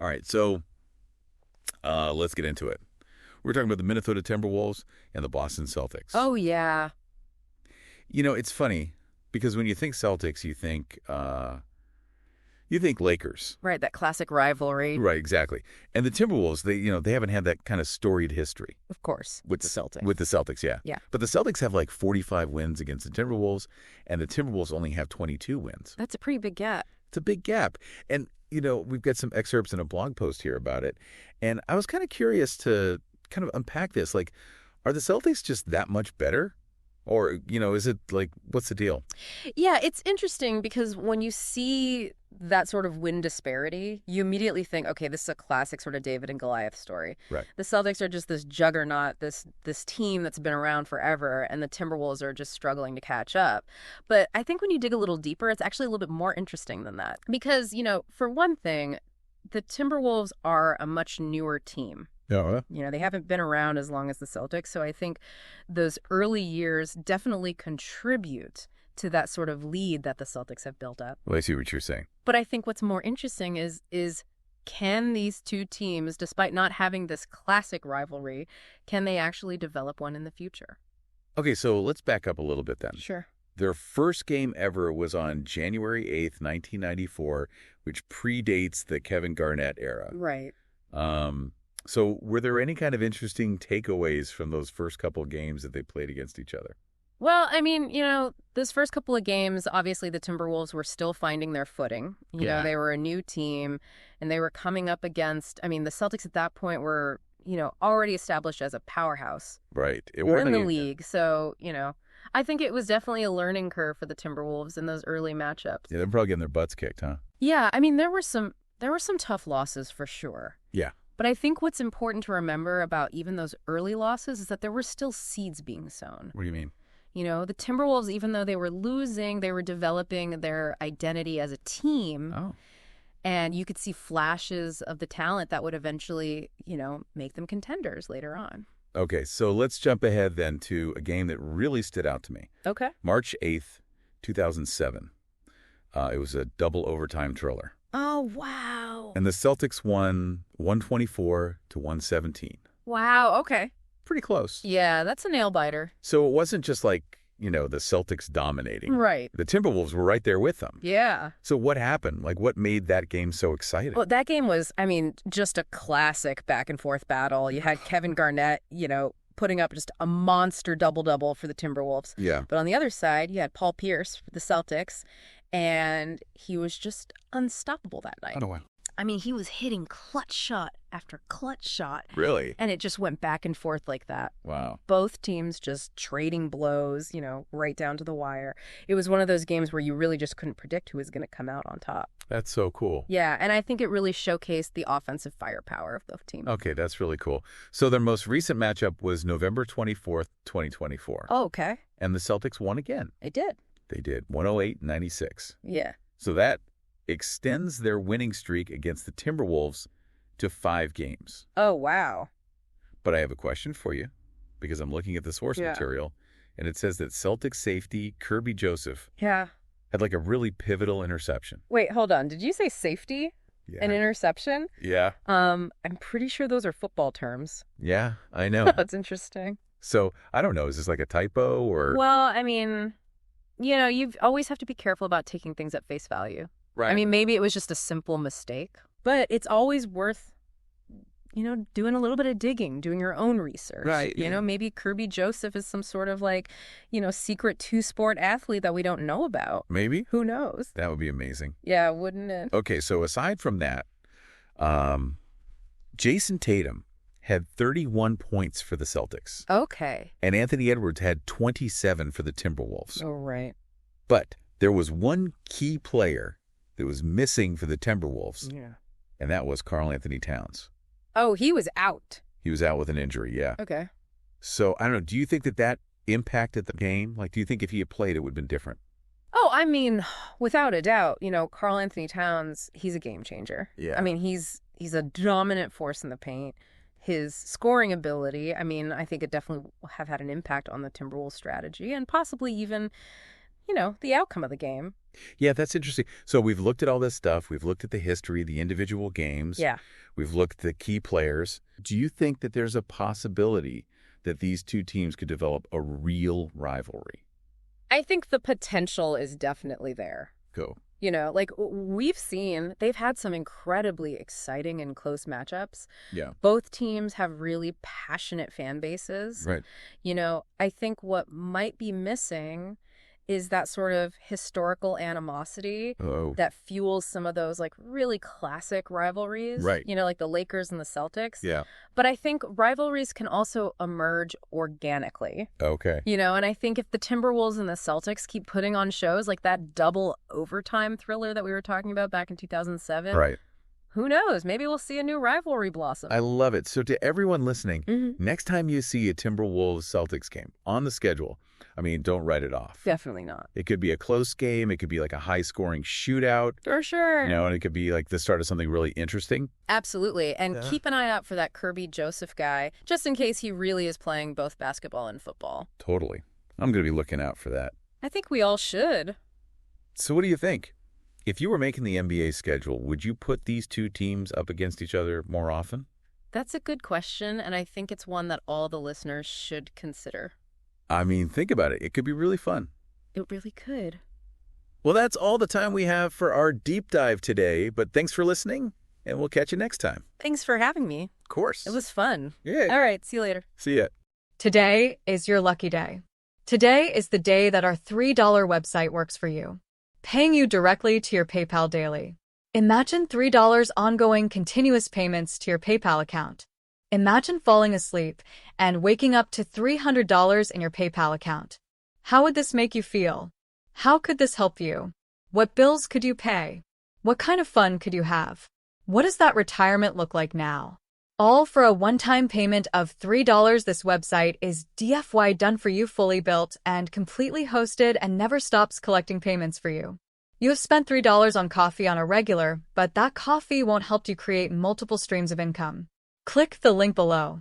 All right, so let's get into it. We're talking about the Minnesota Timberwolves and the Boston Celtics. Oh, yeah. You know, it's funny because when you think Celtics, you think Lakers. Right, that classic rivalry. Right, exactly. And the Timberwolves, they haven't had that kind of storied history. Of course, With the Celtics. With the Celtics, yeah. Yeah. But the Celtics have like 45 wins against the Timberwolves, and the Timberwolves only have 22 wins. That's a pretty big gap. It's a big gap. And, we've got some excerpts in a blog post here about it. And I was kind of curious to kind of unpack this. Like, are the Celtics just that much better? Or, is it like, what's the deal? Yeah, it's interesting because when you see that sort of win disparity, you immediately think, okay, this is a classic sort of David and Goliath story. Right. The Celtics are just this juggernaut, this team that's been around forever, and the Timberwolves are just struggling to catch up. But I think when you dig a little deeper, it's actually a little bit more interesting than that. Because, for one thing, the Timberwolves are a much newer team. Yeah. They haven't been around as long as the Celtics. So I think those early years definitely contribute to that sort of lead that the Celtics have built up. Well, I see what you're saying. But I think what's more interesting is can these two teams, despite not having this classic rivalry, can they actually develop one in the future? Okay, so let's back up a little bit then. Sure. Their first game ever was on January 8th, 1994, which predates the Kevin Garnett era. Right. So were there any kind of interesting takeaways from those first couple of games that they played against each other? Well, I mean, those first couple of games, obviously the Timberwolves were still finding their footing. They were a new team, and they were coming up against, the Celtics at that point were, already established as a powerhouse. Right. In the league. So, I think it was definitely a learning curve for the Timberwolves in those early matchups. Yeah, they're probably getting their butts kicked, huh? Yeah, there were some tough losses for sure. Yeah. But I think what's important to remember about even those early losses is that there were still seeds being sown. What do you mean? The Timberwolves, even though they were losing, they were developing their identity as a team. Oh. And you could see flashes of the talent that would eventually, make them contenders later on. Okay, so let's jump ahead then to a game that really stood out to me. Okay. March 8th, 2007. It was a double overtime thriller. Oh, wow. And the Celtics won 124-117. Wow, okay. Pretty close. Yeah, that's a nail biter. So it wasn't just like, the Celtics dominating. Right. The Timberwolves were right there with them. Yeah. So what happened? Like, what made that game so exciting? Well, that game was, just a classic back and forth battle. You had Kevin Garnett, putting up just a monster double-double for the Timberwolves. Yeah. But on the other side, you had Paul Pierce for the Celtics, and he was just unstoppable that night. Oh, wow. He was hitting clutch shot after clutch shot. Really? And it just went back and forth like that. Wow. Both teams just trading blows, right down to the wire. It was one of those games where you really just couldn't predict who was going to come out on top. That's so cool. Yeah, and I think it really showcased the offensive firepower of both teams. Okay, that's really cool. So their most recent matchup was November 24th, 2024. Oh, okay. And the Celtics won again. They did. They did. 108-96. Yeah. So that extends their winning streak against the Timberwolves to 5 games. Oh, wow. But I have a question for you because I'm looking at the source material, and it says that Celtics safety Kirby Joseph had like a really pivotal interception. Wait, hold on. Did you say safety? Yeah. An interception? Yeah. I'm pretty sure those are football terms. Yeah, I know. That's interesting. So, I don't know. Is this like a typo or? Well, you always have to be careful about taking things at face value. Right. Maybe it was just a simple mistake, but it's always worth, doing a little bit of digging, doing your own research. Right. Maybe Kirby Joseph is some sort of secret two-sport athlete that we don't know about. Maybe. Who knows? That would be amazing. Yeah, wouldn't it? Okay, so aside from that, Jason Tatum had 31 points for the Celtics. Okay. And Anthony Edwards had 27 for the Timberwolves. Oh, right. But there was one key player that was missing for the Timberwolves. Yeah. And that was Karl Anthony Towns. Oh, he was out. He was out with an injury, yeah. Okay. So, I don't know, do you think that impacted the game? Like, do you think if he had played, it would have been different? Oh, without a doubt, Karl Anthony Towns, he's a game changer. Yeah. He's a dominant force in the paint. His scoring ability, I think it definitely have had an impact on the Timberwolves strategy and possibly even the outcome of the game. Yeah, that's interesting. So we've looked at all this stuff. We've looked at the history, the individual games. Yeah. We've looked at the key players. Do you think that there's a possibility that these two teams could develop a real rivalry? I think the potential is definitely there. Go. Like we've seen, they've had some incredibly exciting and close matchups. Yeah. Both teams have really passionate fan bases. Right. I think what might be missing is that sort of historical animosity that fuels some of those like really classic rivalries. Right. Like the Lakers and the Celtics. Yeah. But I think rivalries can also emerge organically. Okay. And I think if the Timberwolves and the Celtics keep putting on shows like that double overtime thriller that we were talking about back in 2007. Right. Who knows? Maybe we'll see a new rivalry blossom. I love it. So to everyone listening, Mm-hmm. next time you see a Timberwolves-Celtics game on the schedule, don't write it off. Definitely not. It could be a close game. It could be like a high-scoring shootout. For sure. And it could be like the start of something really interesting. Absolutely. And keep an eye out for that Kirby Joseph guy, just in case he really is playing both basketball and football. Totally. I'm going to be looking out for that. I think we all should. So what do you think? If you were making the NBA schedule, would you put these two teams up against each other more often? That's a good question, and I think it's one that all the listeners should consider. Think about it. It could be really fun. It really could. Well, that's all the time we have for our deep dive today, but thanks for listening, and we'll catch you next time. Thanks for having me. Of course. It was fun. Yeah. All right, see you later. See ya. Today is your lucky day. Today is the day that our $3 website works for you, paying you directly to your PayPal daily. Imagine $3 ongoing continuous payments to your PayPal account. Imagine falling asleep and waking up to $300 in your PayPal account. How would this make you feel? How could this help you? What bills could you pay? What kind of fun could you have? What does that retirement look like now? All for a one-time payment of $3. This website is DFY done for you, fully built and completely hosted, and never stops collecting payments for you. You have spent $3 on coffee on a regular, but that coffee won't help you create multiple streams of income. Click the link below.